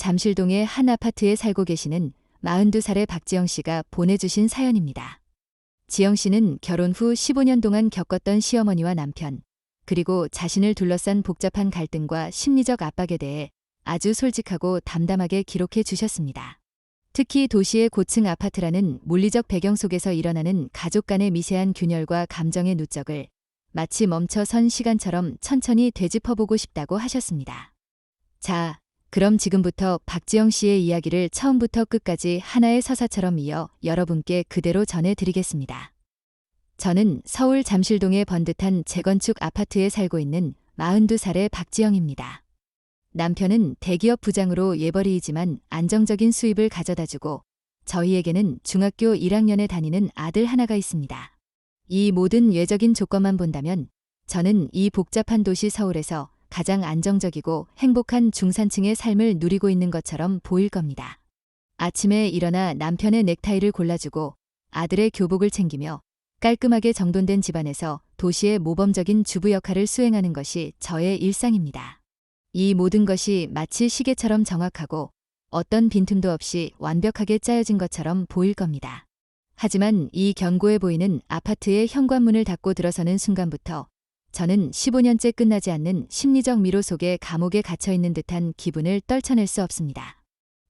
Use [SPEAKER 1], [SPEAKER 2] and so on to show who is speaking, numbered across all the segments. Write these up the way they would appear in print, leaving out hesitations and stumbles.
[SPEAKER 1] 잠실동의 한 아파트에 살고 계시는 42살의 박지영 씨가 보내주신 사연입니다. 지영 씨는 결혼 후 15년 동안 겪었던 시어머니와 남편, 그리고 자신을 둘러싼 복잡한 갈등과 심리적 압박에 대해 아주 솔직하고 담담하게 기록해 주셨습니다. 특히 도시의 고층 아파트라는 물리적 배경 속에서 일어나는 가족 간의 미세한 균열과 감정의 누적을 마치 멈춰선 시간처럼 천천히 되짚어보고 싶다고 하셨습니다. 자, 그럼 지금부터 박지영 씨의 이야기를 처음부터 끝까지 하나의 서사처럼 이어 여러분께 그대로 전해드리겠습니다. 저는 서울 잠실동의 번듯한 재건축 아파트에 살고 있는 42살의 박지영입니다. 남편은 대기업 부장으로 예벌이이지만 안정적인 수입을 가져다주고 저희에게는 중학교 1학년에 다니는 아들 하나가 있습니다. 이 모든 외적인 조건만 본다면 저는 이 복잡한 도시 서울에서 가장 안정적이고 행복한 중산층의 삶을 누리고 있는 것처럼 보일 겁니다. 아침에 일어나 남편의 넥타이를 골라주고 아들의 교복을 챙기며 깔끔하게 정돈된 집안에서 도시의 모범적인 주부 역할을 수행하는 것이 저의 일상입니다. 이 모든 것이 마치 시계처럼 정확하고 어떤 빈틈도 없이 완벽하게 짜여진 것처럼 보일 겁니다. 하지만 이 견고해 보이는 아파트의 현관문을 닫고 들어서는 순간부터 저는 15년째 끝나지 않는 심리적 미로 속에 감옥에 갇혀 있는 듯한 기분을 떨쳐낼 수 없습니다.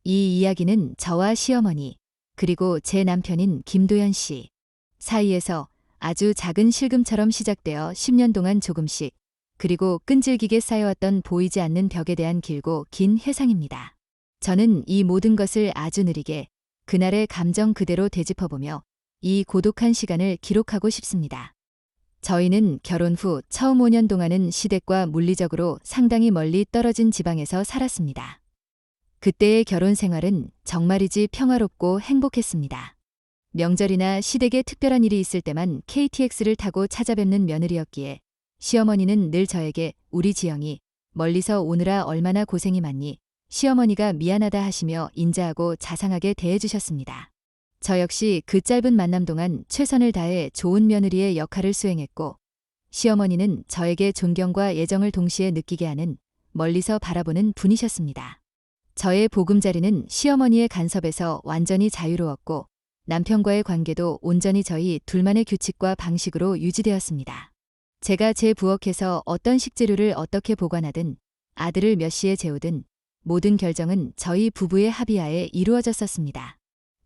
[SPEAKER 1] 이 이야기는 저와 시어머니, 그리고 제 남편인 김도현 씨 사이에서 아주 작은 실금처럼 시작되어 10년 동안 조금씩, 그리고 끈질기게 쌓여왔던 보이지 않는 벽에 대한 길고 긴 회상입니다. 저는 이 모든 것을 아주 느리게 그날의 감정 그대로 되짚어보며 이 고독한 시간을 기록하고 싶습니다. 저희는 결혼 후 처음 5년 동안은 시댁과 물리적으로 상당히 멀리 떨어진 지방에서 살았습니다. 그때의 결혼 생활은 정말이지 평화롭고 행복했습니다. 명절이나 시댁에 특별한 일이 있을 때만 KTX를 타고 찾아뵙는 며느리였기에 시어머니는 늘 저에게 우리 지영이 멀리서 오느라 얼마나 고생이 많니? 시어머니가 미안하다 하시며 인자하고 자상하게 대해주셨습니다. 저 역시 그 짧은 만남 동안 최선을 다해 좋은 며느리의 역할을 수행했고 시어머니는 저에게 존경과 애정을 동시에 느끼게 하는 멀리서 바라보는 분이셨습니다. 저의 보금자리는 시어머니의 간섭에서 완전히 자유로웠고 남편과의 관계도 온전히 저희 둘만의 규칙과 방식으로 유지되었습니다. 제가 제 부엌에서 어떤 식재료를 어떻게 보관하든 아들을 몇 시에 재우든 모든 결정은 저희 부부의 합의하에 이루어졌었습니다.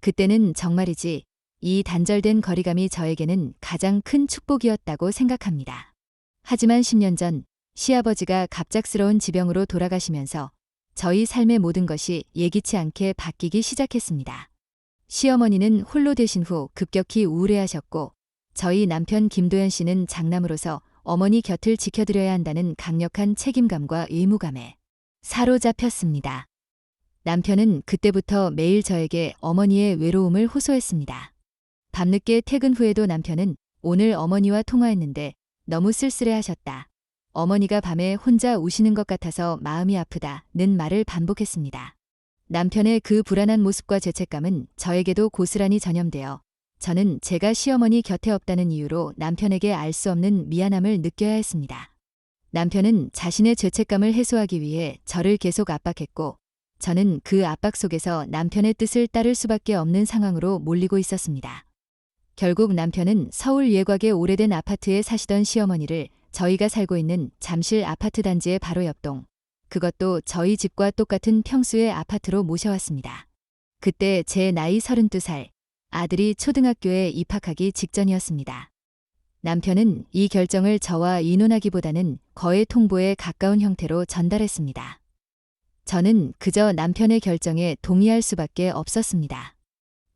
[SPEAKER 1] 그때는 정말이지 이 단절된 거리감이 저에게는 가장 큰 축복이었다고 생각합니다. 하지만 10년 전 시아버지가 갑작스러운 지병으로 돌아가시면서 저희 삶의 모든 것이 예기치 않게 바뀌기 시작했습니다. 시어머니는 홀로 되신 후 급격히 우울해하셨고 저희 남편 김도현 씨는 장남으로서 어머니 곁을 지켜드려야 한다는 강력한 책임감과 의무감에 사로잡혔습니다. 남편은 그때부터 매일 저에게 어머니의 외로움을 호소했습니다. 밤늦게 퇴근 후에도 남편은 오늘 어머니와 통화했는데 너무 쓸쓸해하셨다. 어머니가 밤에 혼자 우시는 것 같아서 마음이 아프다는 말을 반복했습니다. 남편의 그 불안한 모습과 죄책감은 저에게도 고스란히 전염되어 저는 제가 시어머니 곁에 없다는 이유로 남편에게 알 수 없는 미안함을 느껴야 했습니다. 남편은 자신의 죄책감을 해소하기 위해 저를 계속 압박했고 저는 그 압박 속에서 남편의 뜻을 따를 수밖에 없는 상황으로 몰리고 있었습니다. 결국 남편은 서울 예곽의 오래된 아파트에 사시던 시어머니를 저희가 살고 있는 잠실 아파트 단지의 바로 옆동, 그것도 저희 집과 똑같은 평수의 아파트로 모셔왔습니다. 그때 제 나이 32살, 아들이 초등학교에 입학하기 직전이었습니다. 남편은 이 결정을 저와 의논하기보다는 거의 통보에 가까운 형태로 전달했습니다. 저는 그저 남편의 결정에 동의할 수밖에 없었습니다.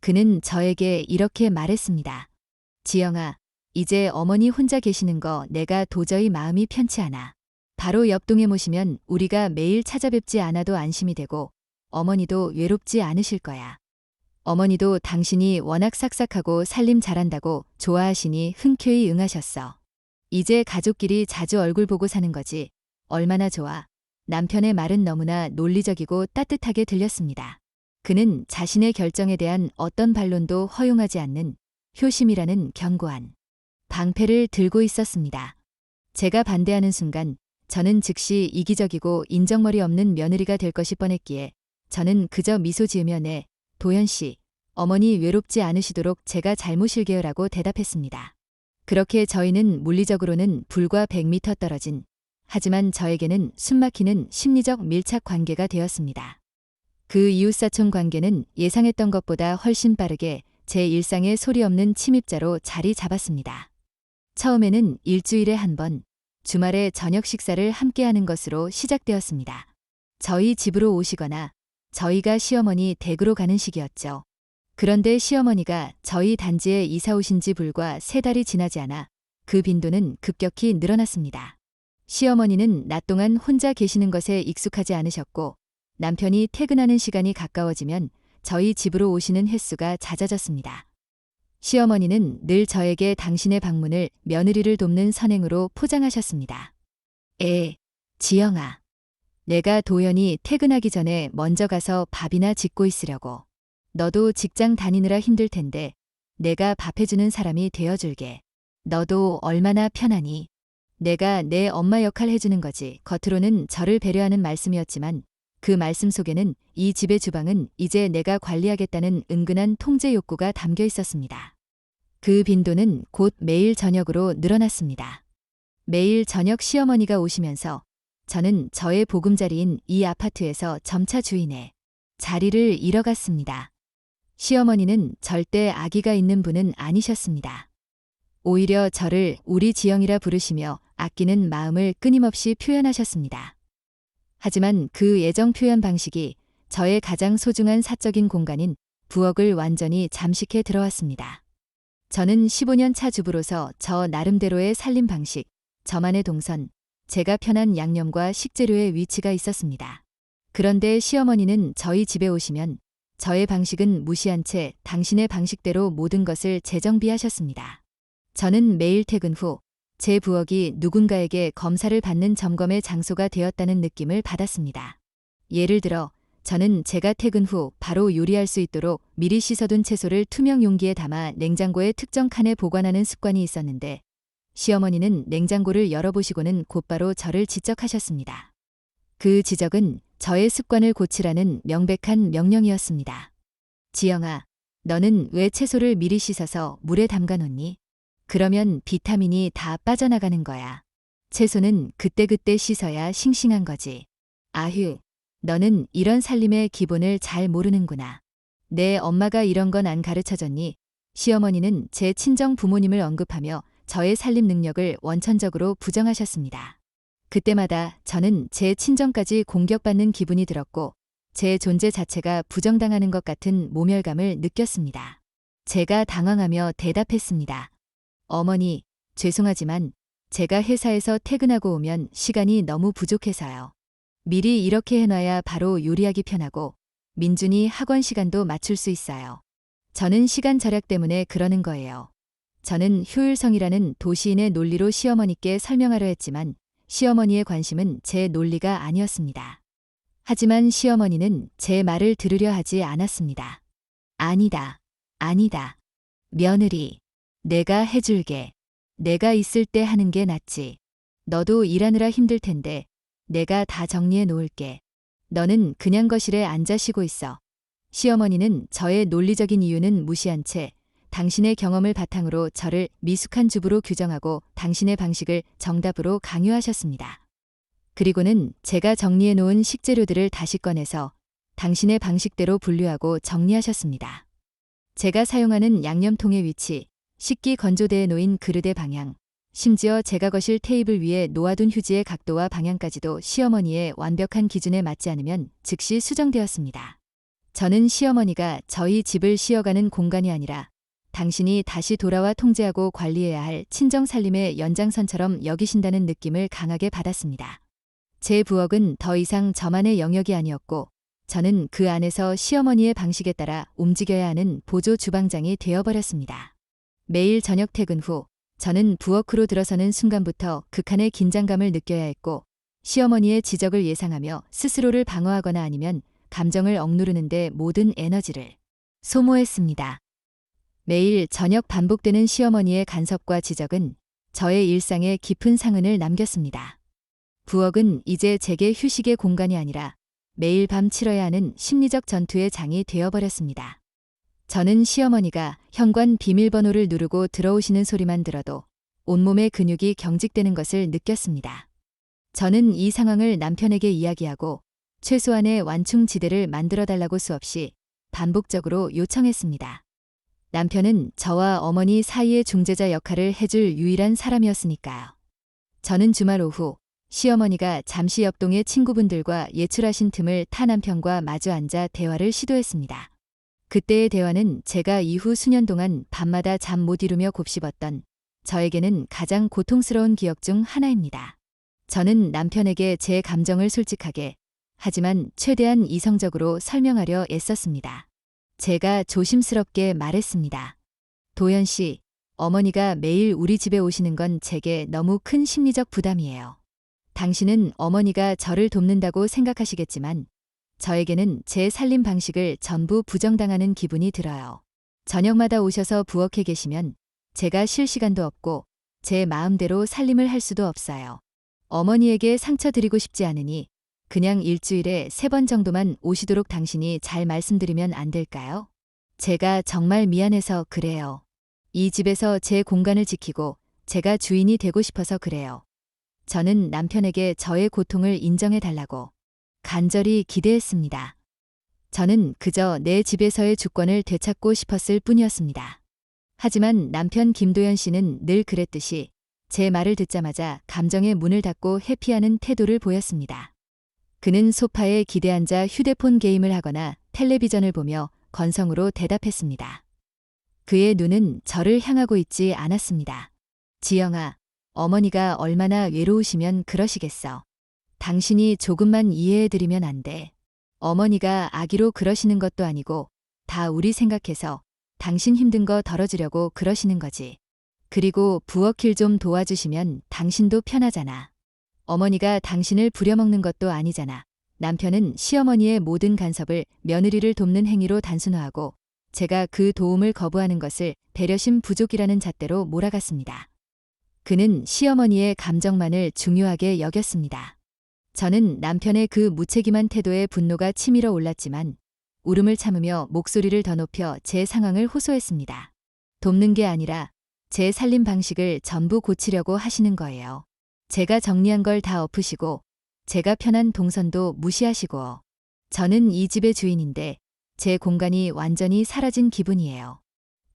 [SPEAKER 1] 그는 저에게 이렇게 말했습니다. 지영아, 이제 어머니 혼자 계시는 거 내가 도저히 마음이 편치 않아. 바로 옆동에 모시면 우리가 매일 찾아뵙지 않아도 안심이 되고 어머니도 외롭지 않으실 거야. 어머니도 당신이 워낙 싹싹하고 살림 잘한다고 좋아하시니 흔쾌히 응하셨어. 이제 가족끼리 자주 얼굴 보고 사는 거지. 얼마나 좋아. 남편의 말은 너무나 논리적이고 따뜻하게 들렸습니다. 그는 자신의 결정에 대한 어떤 반론도 허용하지 않는 효심이라는 견고한 방패를 들고 있었습니다. 제가 반대하는 순간 저는 즉시 이기적이고 인정머리 없는 며느리가 될 것이 뻔했기에 저는 그저 미소 지으며 네, 도현 씨, 어머니 외롭지 않으시도록 제가 잘모실게요라고 대답했습니다. 그렇게 저희는 물리적으로는 불과 100m 떨어진, 하지만 저에게는 숨막히는 심리적 밀착 관계가 되었습니다. 그 이웃사촌 관계는 예상했던 것보다 훨씬 빠르게 제 일상에 소리 없는 침입자로 자리 잡았습니다. 처음에는 일주일에 한 번, 주말에 저녁 식사를 함께하는 것으로 시작되었습니다. 저희 집으로 오시거나 저희가 시어머니 댁으로 가는 식이었죠. 그런데 시어머니가 저희 단지에 이사 오신 지 불과 3달이 지나지 않아 그 빈도는 급격히 늘어났습니다. 시어머니는 낮 동안 혼자 계시는 것에 익숙하지 않으셨고 남편이 퇴근하는 시간이 가까워지면 저희 집으로 오시는 횟수가 잦아졌습니다. 시어머니는 늘 저에게 당신의 방문을 며느리를 돕는 선행으로 포장하셨습니다. 지영아. 내가 도연이 퇴근하기 전에 먼저 가서 밥이나 짓고 있으려고. 너도 직장 다니느라 힘들 텐데 내가 밥 해주는 사람이 되어줄게. 너도 얼마나 편하니? 내가 내 엄마 역할 해주는 거지. 겉으로는 저를 배려하는 말씀이었지만 그 말씀 속에는 이 집의 주방은 이제 내가 관리하겠다는 은근한 통제 욕구가 담겨 있었습니다. 그 빈도는 곧 매일 저녁으로 늘어났습니다. 매일 저녁 시어머니가 오시면서 저는 저의 보금자리인 이 아파트에서 점차 주인의 자리를 잃어갔습니다. 시어머니는 절대 아기가 있는 분은 아니셨습니다. 오히려 저를 우리 지영이라 부르시며 아끼는 마음을 끊임없이 표현하셨습니다. 하지만 그 애정 표현 방식이 저의 가장 소중한 사적인 공간인 부엌을 완전히 잠식해 들어왔습니다. 저는 15년 차 주부로서 저 나름대로의 살림 방식, 저만의 동선, 제가 편한 양념과 식재료의 위치가 있었습니다. 그런데 시어머니는 저희 집에 오시면 저의 방식은 무시한 채 당신의 방식대로 모든 것을 재정비하셨습니다. 저는 매일 퇴근 후 제 부엌이 누군가에게 검사를 받는 점검의 장소가 되었다는 느낌을 받았습니다. 예를 들어 저는 제가 퇴근 후 바로 요리할 수 있도록 미리 씻어둔 채소를 투명 용기에 담아 냉장고의 특정 칸에 보관하는 습관이 있었는데 시어머니는 냉장고를 열어보시고는 곧바로 저를 지적하셨습니다. 그 지적은 저의 습관을 고치라는 명백한 명령이었습니다. 지영아, 너는 왜 채소를 미리 씻어서 물에 담가놓니? 그러면 비타민이 다 빠져나가는 거야. 채소는 그때그때 씻어야 싱싱한 거지. 아휴, 너는 이런 살림의 기본을 잘 모르는구나. 내 엄마가 이런 건 안 가르쳐줬니? 시어머니는 제 친정 부모님을 언급하며 저의 살림 능력을 원천적으로 부정하셨습니다. 그때마다 저는 제 친정까지 공격받는 기분이 들었고 제 존재 자체가 부정당하는 것 같은 모멸감을 느꼈습니다. 제가 당황하며 대답했습니다. 어머니, 죄송하지만 제가 회사에서 퇴근하고 오면 시간이 너무 부족해서요. 미리 이렇게 해놔야 바로 요리하기 편하고 민준이 학원 시간도 맞출 수 있어요. 저는 시간 절약 때문에 그러는 거예요. 저는 효율성이라는 도시인의 논리로 시어머니께 설명하려 했지만 시어머니의 관심은 제 논리가 아니었습니다. 하지만 시어머니는 제 말을 들으려 하지 않았습니다. 아니다. 아니다. 며느리. 내가 해줄게. 내가 있을 때 하는 게 낫지. 너도 일하느라 힘들 텐데 내가 다 정리해 놓을게. 너는 그냥 거실에 앉아 쉬고 있어. 시어머니는 저의 논리적인 이유는 무시한 채 당신의 경험을 바탕으로 저를 미숙한 주부로 규정하고 당신의 방식을 정답으로 강요하셨습니다. 그리고는 제가 정리해 놓은 식재료들을 다시 꺼내서 당신의 방식대로 분류하고 정리하셨습니다. 제가 사용하는 양념통의 위치, 식기 건조대에 놓인 그릇의 방향, 심지어 제가 거실 테이블 위에 놓아둔 휴지의 각도와 방향까지도 시어머니의 완벽한 기준에 맞지 않으면 즉시 수정되었습니다. 저는 시어머니가 저희 집을 쉬어가는 공간이 아니라 당신이 다시 돌아와 통제하고 관리해야 할 친정 살림의 연장선처럼 여기신다는 느낌을 강하게 받았습니다. 제 부엌은 더 이상 저만의 영역이 아니었고 저는 그 안에서 시어머니의 방식에 따라 움직여야 하는 보조 주방장이 되어버렸습니다. 매일 저녁 퇴근 후 저는 부엌으로 들어서는 순간부터 극한의 긴장감을 느껴야 했고 시어머니의 지적을 예상하며 스스로를 방어하거나 아니면 감정을 억누르는데 모든 에너지를 소모했습니다. 매일 저녁 반복되는 시어머니의 간섭과 지적은 저의 일상에 깊은 상흔을 남겼습니다. 부엌은 이제 제게 휴식의 공간이 아니라 매일 밤 치러야 하는 심리적 전투의 장이 되어버렸습니다. 저는 시어머니가 현관 비밀번호를 누르고 들어오시는 소리만 들어도 온몸의 근육이 경직되는 것을 느꼈습니다. 저는 이 상황을 남편에게 이야기하고 최소한의 완충지대를 만들어달라고 수없이 반복적으로 요청했습니다. 남편은 저와 어머니 사이의 중재자 역할을 해줄 유일한 사람이었으니까요. 저는 주말 오후 시어머니가 잠시 옆동의 친구분들과 예출하신 틈을 타 남편과 마주 앉아 대화를 시도했습니다. 그때의 대화는 제가 이후 수년 동안 밤마다 잠 못 이루며 곱씹었던 저에게는 가장 고통스러운 기억 중 하나입니다. 저는 남편에게 제 감정을 솔직하게 하지만 최대한 이성적으로 설명하려 애썼습니다. 제가 조심스럽게 말했습니다. 도현 씨, 어머니가 매일 우리 집에 오시는 건 제게 너무 큰 심리적 부담이에요. 당신은 어머니가 저를 돕는다고 생각하시겠지만 저에게는 제 살림 방식을 전부 부정당하는 기분이 들어요. 저녁마다 오셔서 부엌에 계시면 제가 쉴 시간도 없고 제 마음대로 살림을 할 수도 없어요. 어머니에게 상처 드리고 싶지 않으니 그냥 일주일에 3번 정도만 오시도록 당신이 잘 말씀드리면 안 될까요? 제가 정말 미안해서 그래요. 이 집에서 제 공간을 지키고 제가 주인이 되고 싶어서 그래요. 저는 남편에게 저의 고통을 인정해달라고 간절히 기대했습니다. 저는 그저 내 집에서의 주권을 되찾고 싶었을 뿐이었습니다. 하지만 남편 김도현 씨는 늘 그랬듯이 제 말을 듣자마자 감정의 문을 닫고 회피하는 태도를 보였습니다. 그는 소파에 기대앉아 휴대폰 게임을 하거나 텔레비전을 보며 건성으로 대답했습니다. 그의 눈은 저를 향하고 있지 않았습니다. 지영아, 어머니가 얼마나 외로우시면 그러시겠어. 당신이 조금만 이해해드리면 안 돼. 어머니가 악의로 그러시는 것도 아니고 다 우리 생각해서 당신 힘든 거 덜어주려고 그러시는 거지. 그리고 부엌일 좀 도와주시면 당신도 편하잖아. 어머니가 당신을 부려먹는 것도 아니잖아. 남편은 시어머니의 모든 간섭을 며느리를 돕는 행위로 단순화하고 제가 그 도움을 거부하는 것을 배려심 부족이라는 잣대로 몰아갔습니다. 그는 시어머니의 감정만을 중요하게 여겼습니다. 저는 남편의 그 무책임한 태도에 분노가 치밀어 올랐지만 울음을 참으며 목소리를 더 높여 제 상황을 호소했습니다. 돕는 게 아니라 제 살림 방식을 전부 고치려고 하시는 거예요. 제가 정리한 걸 다 엎으시고 제가 편한 동선도 무시하시고 저는 이 집의 주인인데 제 공간이 완전히 사라진 기분이에요.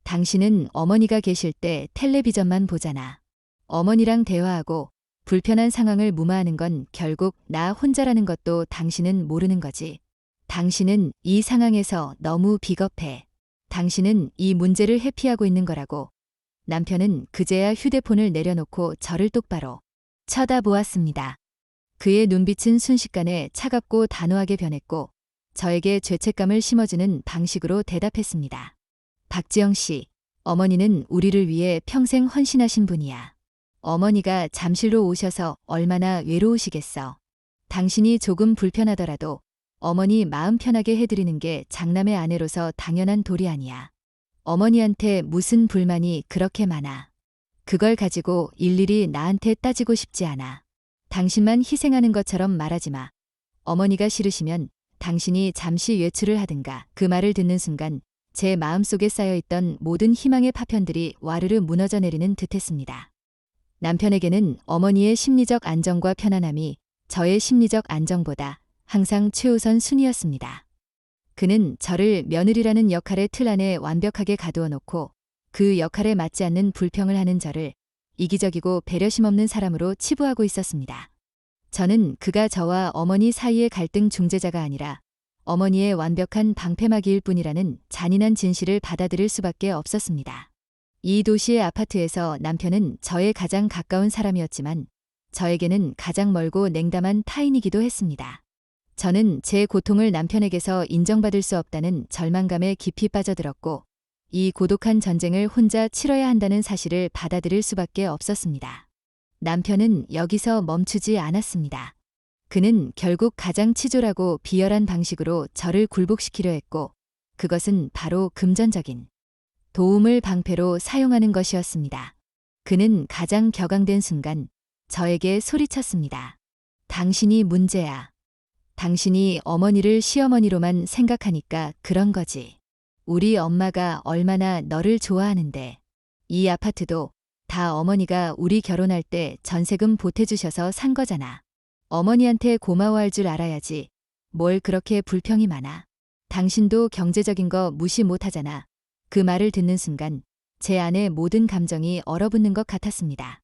[SPEAKER 1] 당신은 어머니가 계실 때 텔레비전만 보잖아. 어머니랑 대화하고 불편한 상황을 무마하는 건 결국 나 혼자라는 것도 당신은 모르는 거지. 당신은 이 상황에서 너무 비겁해. 당신은 이 문제를 회피하고 있는 거라고. 남편은 그제야 휴대폰을 내려놓고 저를 똑바로 쳐다보았습니다. 그의 눈빛은 순식간에 차갑고 단호하게 변했고 저에게 죄책감을 심어주는 방식으로 대답했습니다. 박지영 씨, 어머니는 우리를 위해 평생 헌신하신 분이야. 어머니가 잠실로 오셔서 얼마나 외로우시겠어. 당신이 조금 불편하더라도 어머니 마음 편하게 해드리는 게 장남의 아내로서 당연한 도리 아니야. 어머니한테 무슨 불만이 그렇게 많아. 그걸 가지고 일일이 나한테 따지고 싶지 않아. 당신만 희생하는 것처럼 말하지 마. 어머니가 싫으시면 당신이 잠시 외출을 하든가. 그 말을 듣는 순간 제 마음속에 쌓여있던 모든 희망의 파편들이 와르르 무너져 내리는 듯했습니다. 남편에게는 어머니의 심리적 안정과 편안함이 저의 심리적 안정보다 항상 최우선 순위였습니다. 그는 저를 며느리라는 역할의 틀 안에 완벽하게 가두어 놓고 그 역할에 맞지 않는 불평을 하는 저를 이기적이고 배려심 없는 사람으로 치부하고 있었습니다. 저는 그가 저와 어머니 사이의 갈등 중재자가 아니라 어머니의 완벽한 방패막이일 뿐이라는 잔인한 진실을 받아들일 수밖에 없었습니다. 이 도시의 아파트에서 남편은 저의 가장 가까운 사람이었지만 저에게는 가장 멀고 냉담한 타인이기도 했습니다. 저는 제 고통을 남편에게서 인정받을 수 없다는 절망감에 깊이 빠져들었고 이 고독한 전쟁을 혼자 치러야 한다는 사실을 받아들일 수밖에 없었습니다. 남편은 여기서 멈추지 않았습니다. 그는 결국 가장 치졸하고 비열한 방식으로 저를 굴복시키려 했고 그것은 바로 금전적인 도움을 방패로 사용하는 것이었습니다. 그는 가장 격앙된 순간 저에게 소리쳤습니다. 당신이 문제야. 당신이 어머니를 시어머니로만 생각하니까 그런 거지. 우리 엄마가 얼마나 너를 좋아하는데. 이 아파트도 다 어머니가 우리 결혼할 때 전세금 보태주셔서 산 거잖아. 어머니한테 고마워할 줄 알아야지. 뭘 그렇게 불평이 많아. 당신도 경제적인 거 무시 못하잖아. 그 말을 듣는 순간 제 안의 모든 감정이 얼어붙는 것 같았습니다.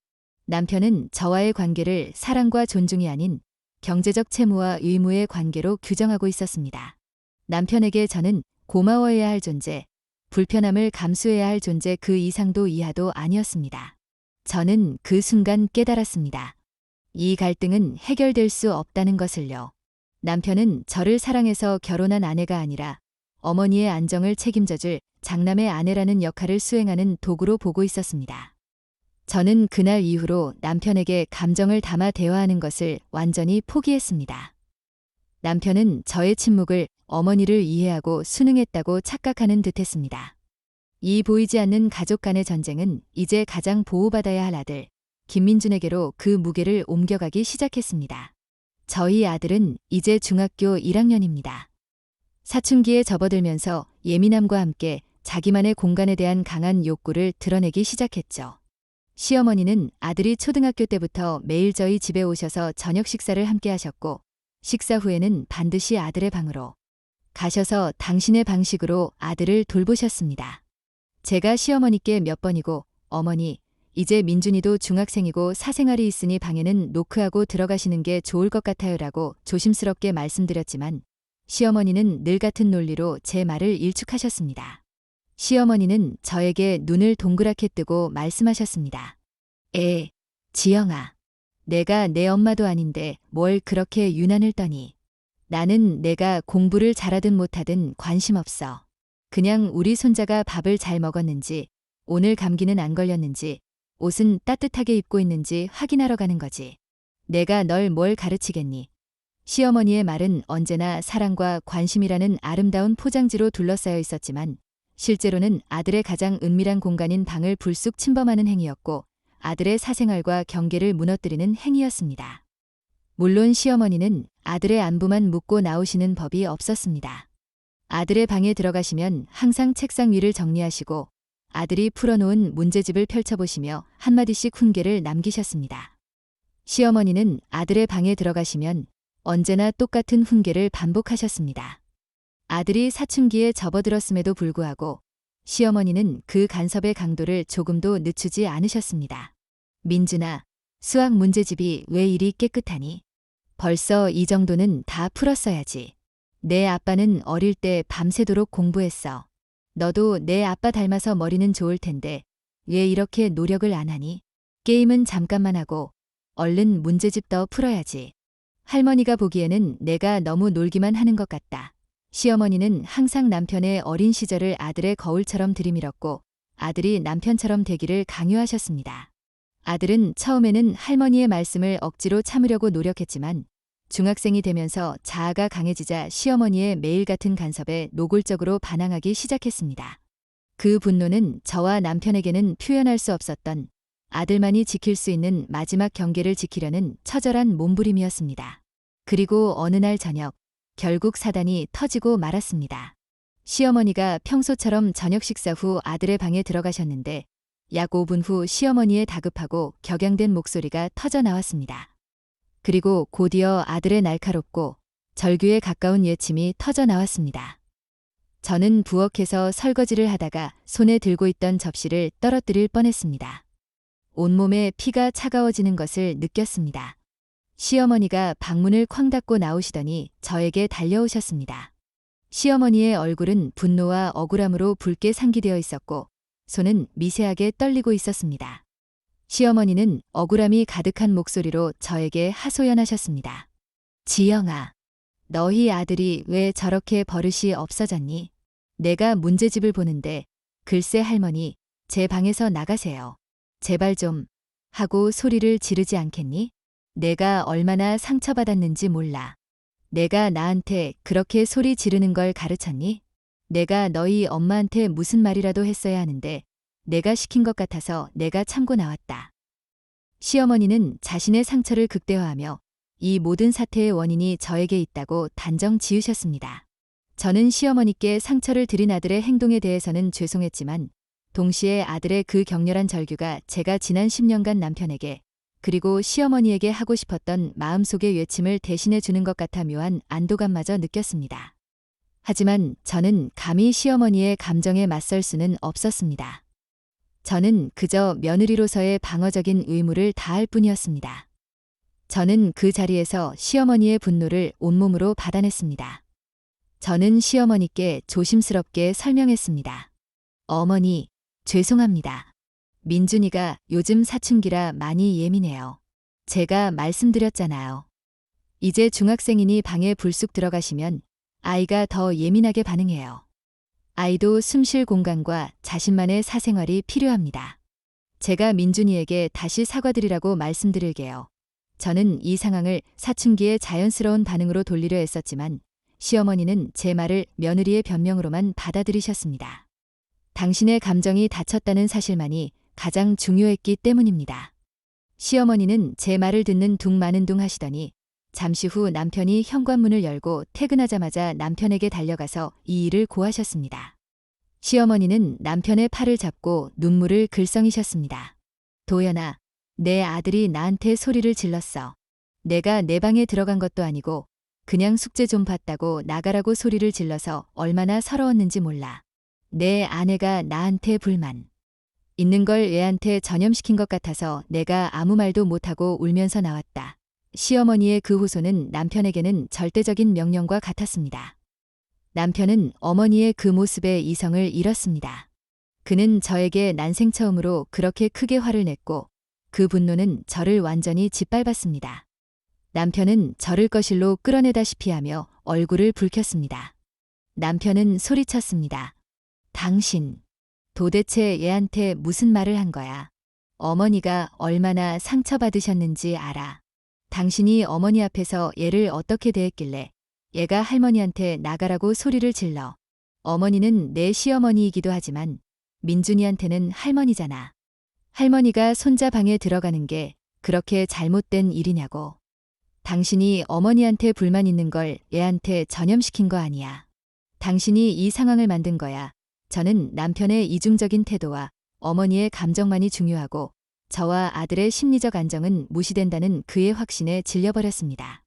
[SPEAKER 1] 남편은 저와의 관계를 사랑과 존중이 아닌 경제적 채무와 의무의 관계로 규정하고 있었습니다. 남편에게 저는 고마워해야 할 존재, 불편함을 감수해야 할 존재 그 이상도 이하도 아니었습니다. 저는 그 순간 깨달았습니다. 이 갈등은 해결될 수 없다는 것을요. 남편은 저를 사랑해서 결혼한 아내가 아니라 어머니의 안정을 책임져줄 장남의 아내라는 역할을 수행하는 도구로 보고 있었습니다. 저는 그날 이후로 남편에게 감정을 담아 대화하는 것을 완전히 포기했습니다. 남편은 저의 침묵을 어머니를 이해하고 순응했다고 착각하는 듯했습니다. 이 보이지 않는 가족 간의 전쟁은 이제 가장 보호받아야 할 아들, 김민준에게로 그 무게를 옮겨가기 시작했습니다. 저희 아들은 이제 중학교 1학년입니다. 사춘기에 접어들면서 예민함과 함께 자기만의 공간에 대한 강한 욕구를 드러내기 시작했죠. 시어머니는 아들이 초등학교 때부터 매일 저희 집에 오셔서 저녁 식사를 함께 하셨고, 식사 후에는 반드시 아들의 방으로 가셔서 당신의 방식으로 아들을 돌보셨습니다. 제가 시어머니께 몇 번이고, 어머니, 이제 민준이도 중학생이고 사생활이 있으니 방에는 노크하고 들어가시는 게 좋을 것 같아요라고 조심스럽게 말씀드렸지만, 시어머니는 늘 같은 논리로 제 말을 일축하셨습니다. 시어머니는 저에게 눈을 동그랗게 뜨고 말씀하셨습니다. 지영아. 내가 내 엄마도 아닌데 뭘 그렇게 유난을 떠니. 나는 내가 공부를 잘하든 못하든 관심 없어. 그냥 우리 손자가 밥을 잘 먹었는지, 오늘 감기는 안 걸렸는지, 옷은 따뜻하게 입고 있는지 확인하러 가는 거지. 내가 널 뭘 가르치겠니? 시어머니의 말은 언제나 사랑과 관심이라는 아름다운 포장지로 둘러싸여 있었지만, 실제로는 아들의 가장 은밀한 공간인 방을 불쑥 침범하는 행위였고 아들의 사생활과 경계를 무너뜨리는 행위였습니다. 물론 시어머니는 아들의 안부만 묻고 나오시는 법이 없었습니다. 아들의 방에 들어가시면 항상 책상 위를 정리하시고 아들이 풀어놓은 문제집을 펼쳐보시며 한마디씩 훈계를 남기셨습니다. 시어머니는 아들의 방에 들어가시면 언제나 똑같은 훈계를 반복하셨습니다. 아들이 사춘기에 접어들었음에도 불구하고 시어머니는 그 간섭의 강도를 조금도 늦추지 않으셨습니다. 민준아, 수학 문제집이 왜 이리 깨끗하니? 벌써 이 정도는 다 풀었어야지. 내 아빠는 어릴 때 밤새도록 공부했어. 너도 내 아빠 닮아서 머리는 좋을 텐데 왜 이렇게 노력을 안 하니? 게임은 잠깐만 하고 얼른 문제집 더 풀어야지. 할머니가 보기에는 내가 너무 놀기만 하는 것 같다. 시어머니는 항상 남편의 어린 시절을 아들의 거울처럼 들이밀었고 아들이 남편처럼 되기를 강요하셨습니다. 아들은 처음에는 할머니의 말씀을 억지로 참으려고 노력했지만 중학생이 되면서 자아가 강해지자 시어머니의 매일 같은 간섭에 노골적으로 반항하기 시작했습니다. 그 분노는 저와 남편에게는 표현할 수 없었던 아들만이 지킬 수 있는 마지막 경계를 지키려는 처절한 몸부림이었습니다. 그리고 어느 날 저녁, 결국 사단이 터지고 말았습니다. 시어머니가 평소처럼 저녁 식사 후 아들의 방에 들어가셨는데 약 5분 후 시어머니의 다급하고 격양된 목소리가 터져 나왔습니다. 그리고 곧이어 아들의 날카롭고 절규에 가까운 예침이 터져 나왔습니다. 저는 부엌에서 설거지를 하다가 손에 들고 있던 접시를 떨어뜨릴 뻔했습니다. 온몸에 피가 차가워지는 것을 느꼈습니다. 시어머니가 방문을 쾅 닫고 나오시더니 저에게 달려오셨습니다. 시어머니의 얼굴은 분노와 억울함으로 붉게 상기되어 있었고 손은 미세하게 떨리고 있었습니다. 시어머니는 억울함이 가득한 목소리로 저에게 하소연하셨습니다. 지영아, 너희 아들이 왜 저렇게 버릇이 없어졌니? 내가 문제집을 보는데 글쎄 할머니, 제 방에서 나가세요. 제발 좀 하고 소리를 지르지 않겠니? 내가 얼마나 상처받았는지 몰라. 내가 나한테 그렇게 소리 지르는 걸 가르쳤니? 내가 너희 엄마한테 무슨 말이라도 했어야 하는데 내가 시킨 것 같아서 내가 참고 나왔다. 시어머니는 자신의 상처를 극대화하며 이 모든 사태의 원인이 저에게 있다고 단정 지으셨습니다. 저는 시어머니께 상처를 드린 아들의 행동에 대해서는 죄송했지만 동시에 아들의 그 격렬한 절규가 제가 지난 10년간 남편에게 그리고 시어머니에게 하고 싶었던 마음속의 외침을 대신해 주는 것 같아 묘한 안도감마저 느꼈습니다. 하지만 저는 감히 시어머니의 감정에 맞설 수는 없었습니다. 저는 그저 며느리로서의 방어적인 의무를 다할 뿐이었습니다. 저는 그 자리에서 시어머니의 분노를 온몸으로 받아냈습니다. 저는 시어머니께 조심스럽게 설명했습니다. 어머니, 죄송합니다. 민준이가 요즘 사춘기라 많이 예민해요. 제가 말씀드렸잖아요. 이제 중학생이니 방에 불쑥 들어가시면 아이가 더 예민하게 반응해요. 아이도 숨쉴 공간과 자신만의 사생활이 필요합니다. 제가 민준이에게 다시 사과드리라고 말씀드릴게요. 저는 이 상황을 사춘기의 자연스러운 반응으로 돌리려 했었지만 시어머니는 제 말을 며느리의 변명으로만 받아들이셨습니다. 당신의 감정이 다쳤다는 사실만이 가장 중요했기 때문입니다. 시어머니는 제 말을 듣는 둥 마는 둥 하시더니 잠시 후 남편이 현관문을 열고 퇴근하자마자 남편에게 달려가서 이 일을 고하셨습니다. 시어머니는 남편의 팔을 잡고 눈물을 글썽이셨습니다. 도연아, 내 아들이 나한테 소리를 질렀어. 내가 내 방에 들어간 것도 아니고 그냥 숙제 좀 봤다고 나가라고 소리를 질러서 얼마나 서러웠는지 몰라. 내 아내가 나한테 불만 있는 걸 애한테 전염시킨 것 같아서 내가 아무 말도 못하고 울면서 나왔다. 시어머니의 그 호소는 남편에게는 절대적인 명령과 같았습니다. 남편은 어머니의 그 모습에 이성을 잃었습니다. 그는 저에게 난생 처음으로 그렇게 크게 화를 냈고 그 분노는 저를 완전히 짓밟았습니다. 남편은 저를 거실로 끌어내다시피 하며 얼굴을 붉혔습니다. 남편은 소리쳤습니다. 당신, 도대체 얘한테 무슨 말을 한 거야? 어머니가 얼마나 상처받으셨는지 알아. 당신이 어머니 앞에서 얘를 어떻게 대했길래 얘가 할머니한테 나가라고 소리를 질러. 어머니는 내 시어머니이기도 하지만 민준이한테는 할머니잖아. 할머니가 손자 방에 들어가는 게 그렇게 잘못된 일이냐고. 당신이 어머니한테 불만 있는 걸 얘한테 전염시킨 거 아니야. 당신이 이 상황을 만든 거야. 저는 남편의 이중적인 태도와 어머니의 감정만이 중요하고 저와 아들의 심리적 안정은 무시된다는 그의 확신에 질려버렸습니다.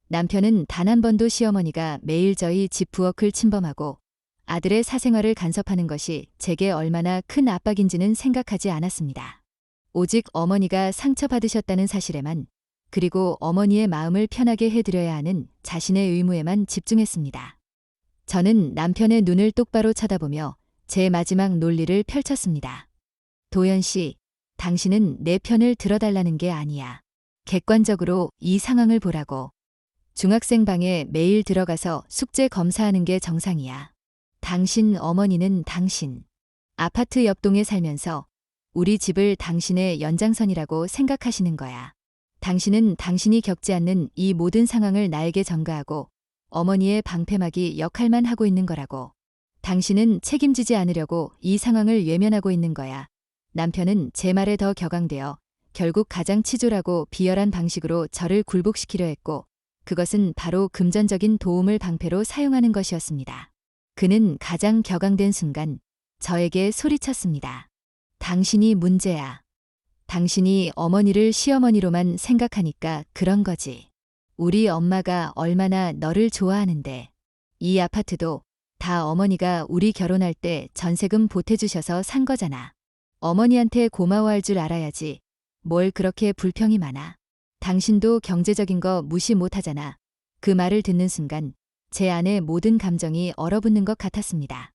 [SPEAKER 1] 남편은 단 한 번도 시어머니가 매일 저희 집 부엌을 침범하고 아들의 사생활을 간섭하는 것이 제게 얼마나 큰 압박인지는 생각하지 않았습니다. 오직 어머니가 상처받으셨다는 사실에만 그리고 어머니의 마음을 편하게 해드려야 하는 자신의 의무에만 집중했습니다. 저는 남편의 눈을 똑바로 쳐다보며 제 마지막 논리를 펼쳤습니다. 도연 씨, 당신은 내 편을 들어달라는 게 아니야. 객관적으로 이 상황을 보라고. 중학생 방에 매일 들어가서 숙제 검사하는 게 정상이야. 당신 어머니는 당신. 아파트 옆동에 살면서 우리 집을 당신의 연장선이라고 생각하시는 거야. 당신은 당신이 겪지 않는 이 모든 상황을 나에게 전가하고 어머니의 방패막이 역할만 하고 있는 거라고. 당신은 책임지지 않으려고 이 상황을 외면하고 있는 거야. 남편은 제 말에 더 격앙되어 결국 가장 치졸하고 비열한 방식으로 저를 굴복시키려 했고 그것은 바로 금전적인 도움을 방패로 사용하는 것이었습니다. 그는 가장 격앙된 순간 저에게 소리쳤습니다. 당신이 문제야. 당신이 어머니를 시어머니로만 생각하니까 그런 거지. 우리 엄마가 얼마나 너를 좋아하는데. 이 아파트도 다 어머니가 우리 결혼할 때 전세금 보태주셔서 산 거잖아. 어머니한테 고마워할 줄 알아야지. 뭘 그렇게 불평이 많아. 당신도 경제적인 거 무시 못하잖아. 그 말을 듣는 순간 제 안의 모든 감정이 얼어붙는 것 같았습니다.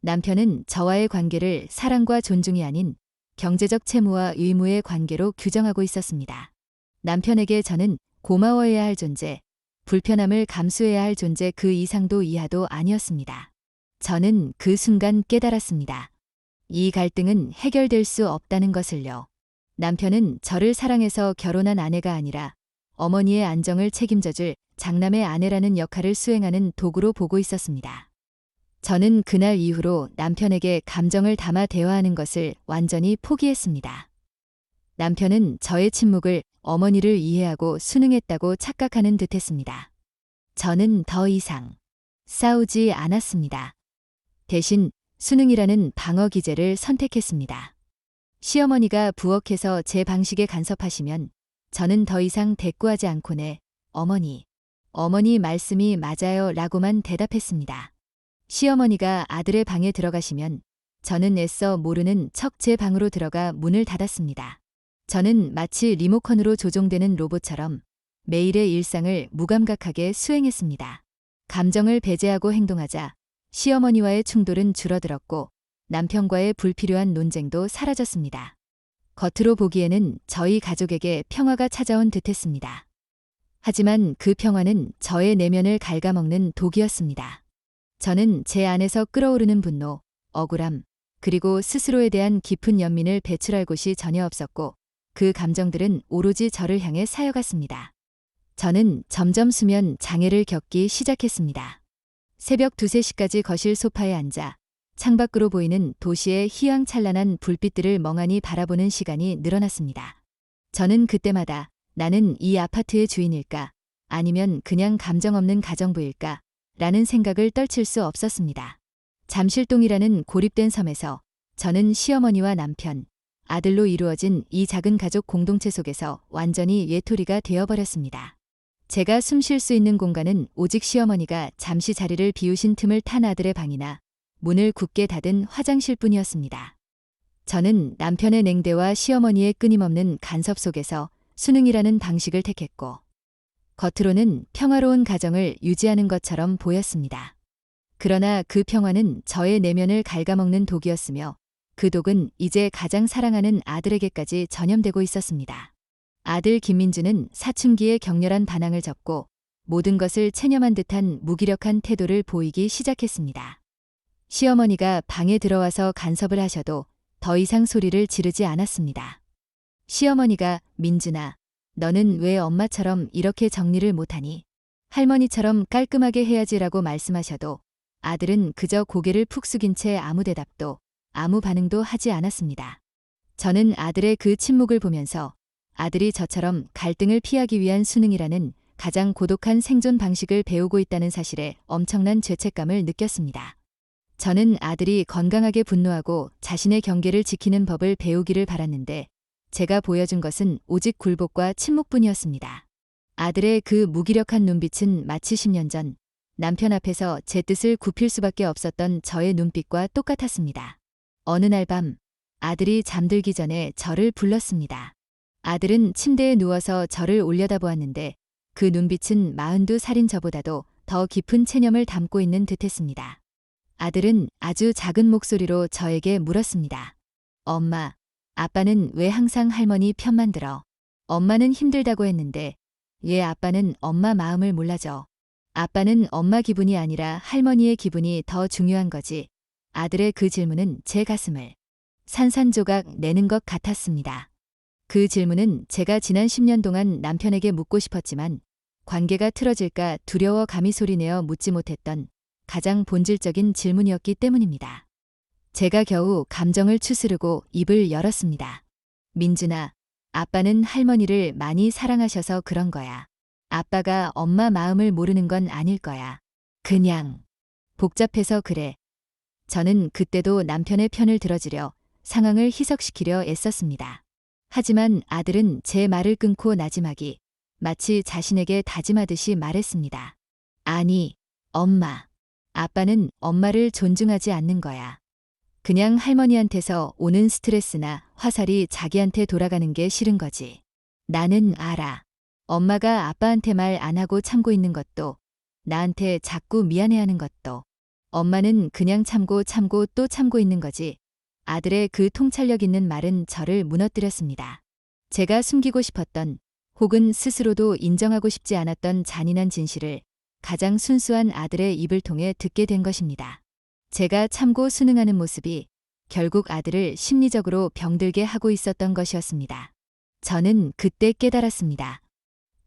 [SPEAKER 1] 남편은 저와의 관계를 사랑과 존중이 아닌 경제적 채무와 의무의 관계로 규정하고 있었습니다. 남편에게 저는 고마워해야 할 존재, 불편함을 감수해야 할 존재 그 이상도 이하도 아니었습니다. 저는 그 순간 깨달았습니다. 이 갈등은 해결될 수 없다는 것을요. 남편은 저를 사랑해서 결혼한 아내가 아니라 어머니의 안정을 책임져줄 장남의 아내라는 역할을 수행하는 도구로 보고 있었습니다. 저는 그날 이후로 남편에게 감정을 담아 대화하는 것을 완전히 포기했습니다. 남편은 저의 침묵을 어머니를 이해하고 순응했다고 착각하는 듯했습니다. 저는 더 이상 싸우지 않았습니다. 대신 순응이라는 방어 기제를 선택했습니다. 시어머니가 부엌에서 제 방식에 간섭하시면 저는 더 이상 대꾸하지 않고는 어머니 말씀이 맞아요 라고만 대답했습니다. 시어머니가 아들의 방에 들어가시면 저는 애써 모르는 척 제 방으로 들어가 문을 닫았습니다. 저는 마치 리모컨으로 조종되는 로봇처럼 매일의 일상을 무감각하게 수행했습니다. 감정을 배제하고 행동하자 시어머니와의 충돌은 줄어들었고 남편과의 불필요한 논쟁도 사라졌습니다. 겉으로 보기에는 저희 가족에게 평화가 찾아온 듯했습니다. 하지만 그 평화는 저의 내면을 갉아먹는 독이었습니다. 저는 제 안에서 끓어오르는 분노, 억울함, 그리고 스스로에 대한 깊은 연민을 배출할 곳이 전혀 없었고 그 감정들은 오로지 저를 향해 쌓여갔습니다. 저는 점점 수면 장애를 겪기 시작했습니다. 새벽 2, 3시까지 거실 소파에 앉아 창밖으로 보이는 도시의 희황찬란한 불빛들을 멍하니 바라보는 시간이 늘어났습니다. 저는 그때마다 나는 이 아파트의 주인일까? 아니면 그냥 감정 없는 가정부일까? 라는 생각을 떨칠 수 없었습니다. 잠실동이라는 고립된 섬에서 저는 시어머니와 남편, 아들로 이루어진 이 작은 가족 공동체 속에서 완전히 외톨이가 되어버렸습니다. 제가 숨 쉴 수 있는 공간은 오직 시어머니가 잠시 자리를 비우신 틈을 탄 아들의 방이나 문을 굳게 닫은 화장실뿐이었습니다. 저는 남편의 냉대와 시어머니의 끊임없는 간섭 속에서 순응이라는 방식을 택했고 겉으로는 평화로운 가정을 유지하는 것처럼 보였습니다. 그러나 그 평화는 저의 내면을 갉아먹는 독이었으며 그 독은 이제 가장 사랑하는 아들에게까지 전염되고 있었습니다. 아들 김민주는 사춘기에 격렬한 반항을 접고 모든 것을 체념한 듯한 무기력한 태도를 보이기 시작했습니다. 시어머니가 방에 들어와서 간섭을 하셔도 더 이상 소리를 지르지 않았습니다. 시어머니가 민준아, 너는 왜 엄마처럼 이렇게 정리를 못하니? 할머니처럼 깔끔하게 해야지라고 말씀하셔도 아들은 그저 고개를 푹 숙인 채 아무 대답도 아무 반응도 하지 않았습니다. 저는 아들의 그 침묵을 보면서 아들이 저처럼 갈등을 피하기 위한 순응이라는 가장 고독한 생존 방식을 배우고 있다는 사실에 엄청난 죄책감을 느꼈습니다. 저는 아들이 건강하게 분노하고 자신의 경계를 지키는 법을 배우기를 바랐는데 제가 보여준 것은 오직 굴복과 침묵뿐이었습니다. 아들의 그 무기력한 눈빛은 마치 10년 전 남편 앞에서 제 뜻을 굽힐 수밖에 없었던 저의 눈빛과 똑같았습니다. 어느 날 밤 아들이 잠들기 전에 저를 불렀습니다. 아들은 침대에 누워서 저를 올려다보았는데 그 눈빛은 42살인 저보다도 더 깊은 체념을 담고 있는 듯했습니다. 아들은 아주 작은 목소리로 저에게 물었습니다. 엄마, 아빠는 왜 항상 할머니 편만 들어? 엄마는 힘들다고 했는데 왜 아빠는 엄마 마음을 몰라줘? 아빠는 엄마 기분이 아니라 할머니의 기분이 더 중요한 거지. 아들의 그 질문은 제 가슴을 산산조각 내는 것 같았습니다. 그 질문은 제가 지난 10년 동안 남편에게 묻고 싶었지만 관계가 틀어질까 두려워 감히 소리내어 묻지 못했던 가장 본질적인 질문이었기 때문입니다. 제가 겨우 감정을 추스르고 입을 열었습니다. 민준아, 아빠는 할머니를 많이 사랑하셔서 그런 거야. 아빠가 엄마 마음을 모르는 건 아닐 거야. 그냥 복잡해서 그래. 저는 그때도 남편의 편을 들어주려 상황을 희석시키려 애썼습니다. 하지만 아들은 제 말을 끊고 나지막이 마치 자신에게 다짐하듯이 말했습니다. 아니, 엄마. 아빠는 엄마를 존중하지 않는 거야. 그냥 할머니한테서 오는 스트레스나 화살이 자기한테 돌아가는 게 싫은 거지. 나는 알아. 엄마가 아빠한테 말 안 하고 참고 있는 것도, 나한테 자꾸 미안해하는 것도, 엄마는 그냥 참고 또 참고 있는 거지. 아들의 그 통찰력 있는 말은 저를 무너뜨렸습니다. 제가 숨기고 싶었던 혹은 스스로도 인정하고 싶지 않았던 잔인한 진실을 가장 순수한 아들의 입을 통해 듣게 된 것입니다. 제가 참고 순응하는 모습이 결국 아들을 심리적으로 병들게 하고 있었던 것이었습니다. 저는 그때 깨달았습니다.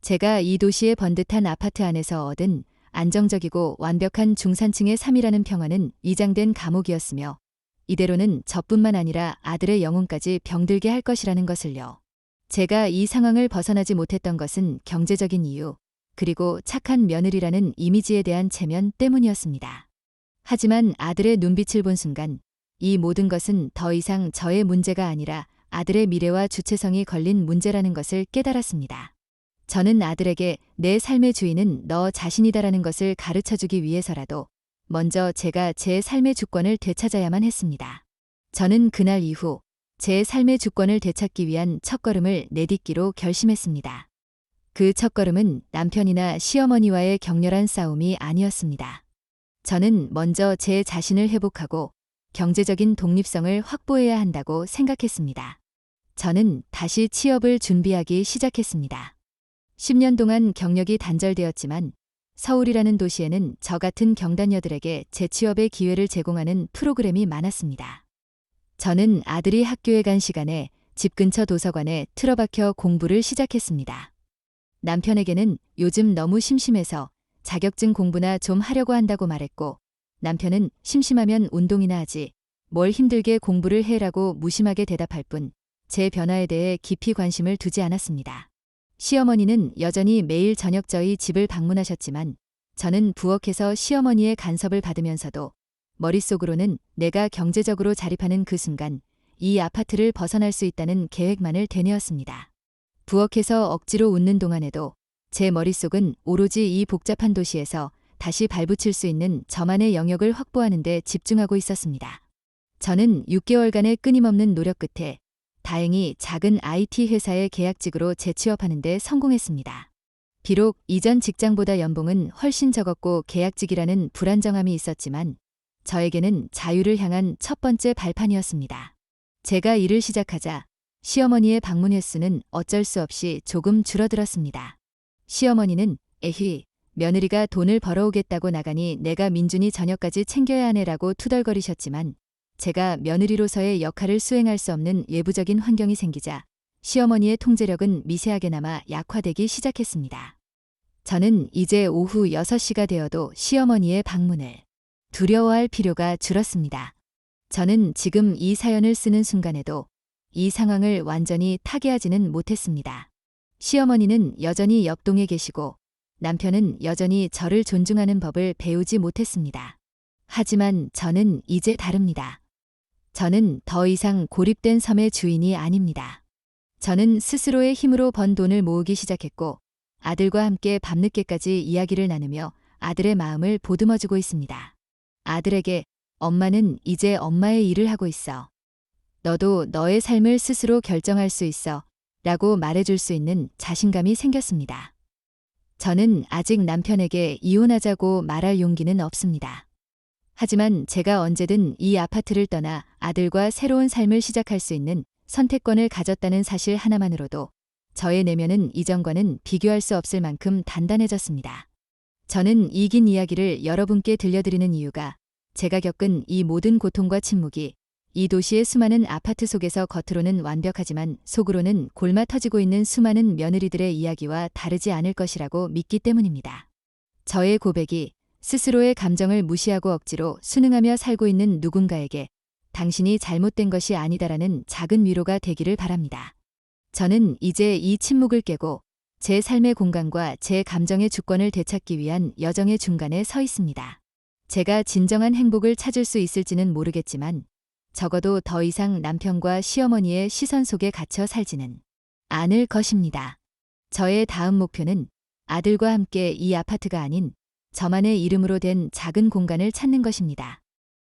[SPEAKER 1] 제가 이 도시의 번듯한 아파트 안에서 얻은 안정적이고 완벽한 중산층의 삶이라는 평화는 위장된 감옥이었으며 이대로는 저뿐만 아니라 아들의 영혼까지 병들게 할 것이라는 것을요. 제가 이 상황을 벗어나지 못했던 것은 경제적인 이유, 그리고 착한 며느리라는 이미지에 대한 체면 때문이었습니다. 하지만 아들의 눈빛을 본 순간 이 모든 것은 더 이상 저의 문제가 아니라 아들의 미래와 주체성이 걸린 문제라는 것을 깨달았습니다. 저는 아들에게 내 삶의 주인은 너 자신이다라는 것을 가르쳐주기 위해서라도 먼저 제가 제 삶의 주권을 되찾아야만 했습니다. 저는 그날 이후 제 삶의 주권을 되찾기 위한 첫걸음을 내딛기로 결심했습니다. 그 첫걸음은 남편이나 시어머니와의 격렬한 싸움이 아니었습니다. 저는 먼저 제 자신을 회복하고 경제적인 독립성을 확보해야 한다고 생각했습니다. 저는 다시 취업을 준비하기 시작했습니다. 10년 동안 경력이 단절되었지만 서울이라는 도시에는 저 같은 경단녀들에게 재취업의 기회를 제공하는 프로그램이 많았습니다. 저는 아들이 학교에 간 시간에 집 근처 도서관에 틀어박혀 공부를 시작했습니다. 남편에게는 요즘 너무 심심해서 자격증 공부나 좀 하려고 한다고 말했고, 남편은 심심하면 운동이나 하지 뭘 힘들게 공부를 해라고 무심하게 대답할 뿐 제 변화에 대해 깊이 관심을 두지 않았습니다. 시어머니는 여전히 매일 저녁 저희 집을 방문하셨지만 저는 부엌에서 시어머니의 간섭을 받으면서도 머릿속으로는 내가 경제적으로 자립하는 그 순간 이 아파트를 벗어날 수 있다는 계획만을 되뇌었습니다. 부엌에서 억지로 웃는 동안에도 제 머릿속은 오로지 이 복잡한 도시에서 다시 발붙일 수 있는 저만의 영역을 확보하는 데 집중하고 있었습니다. 저는 6개월간의 끊임없는 노력 끝에 다행히 작은 IT 회사의 계약직으로 재취업하는 데 성공했습니다. 비록 이전 직장보다 연봉은 훨씬 적었고 계약직이라는 불안정함이 있었지만 저에게는 자유를 향한 첫 번째 발판이었습니다. 제가 일을 시작하자 시어머니의 방문 횟수는 어쩔 수 없이 조금 줄어들었습니다. 시어머니는 에휘, 며느리가 돈을 벌어오겠다고 나가니 내가 민준이 저녁까지 챙겨야 하네라고 투덜거리셨지만 제가 며느리로서의 역할을 수행할 수 없는 외부적인 환경이 생기자 시어머니의 통제력은 미세하게나마 약화되기 시작했습니다. 저는 이제 오후 6시가 되어도 시어머니의 방문을 두려워할 필요가 줄었습니다. 저는 지금 이 사연을 쓰는 순간에도 이 상황을 완전히 타개하지는 못했습니다. 시어머니는 여전히 옆동에 계시고 남편은 여전히 저를 존중하는 법을 배우지 못했습니다. 하지만 저는 이제 다릅니다. 저는 더 이상 고립된 섬의 주인이 아닙니다. 저는 스스로의 힘으로 번 돈을 모으기 시작했고 아들과 함께 밤늦게까지 이야기를 나누며 아들의 마음을 보듬어주고 있습니다. 아들에게 엄마는 이제 엄마의 일을 하고 있어. 너도 너의 삶을 스스로 결정할 수 있어. 라고 말해줄 수 있는 자신감이 생겼습니다. 저는 아직 남편에게 이혼하자고 말할 용기는 없습니다. 하지만 제가 언제든 이 아파트를 떠나 아들과 새로운 삶을 시작할 수 있는 선택권을 가졌다는 사실 하나만으로도 저의 내면은 이전과는 비교할 수 없을 만큼 단단해졌습니다. 저는 이 긴 이야기를 여러분께 들려드리는 이유가 제가 겪은 이 모든 고통과 침묵이 이 도시의 수많은 아파트 속에서 겉으로는 완벽하지만 속으로는 골마 터지고 있는 수많은 며느리들의 이야기와 다르지 않을 것이라고 믿기 때문입니다. 저의 고백이 스스로의 감정을 무시하고 억지로 순응하며 살고 있는 누군가에게 당신이 잘못된 것이 아니다라는 작은 위로가 되기를 바랍니다. 저는 이제 이 침묵을 깨고 제 삶의 공간과 제 감정의 주권을 되찾기 위한 여정의 중간에 서 있습니다. 제가 진정한 행복을 찾을 수 있을지는 모르겠지만 적어도 더 이상 남편과 시어머니의 시선 속에 갇혀 살지는 않을 것입니다. 저의 다음 목표는 아들과 함께 이 아파트가 아닌 저만의 이름으로 된 작은 공간을 찾는 것입니다.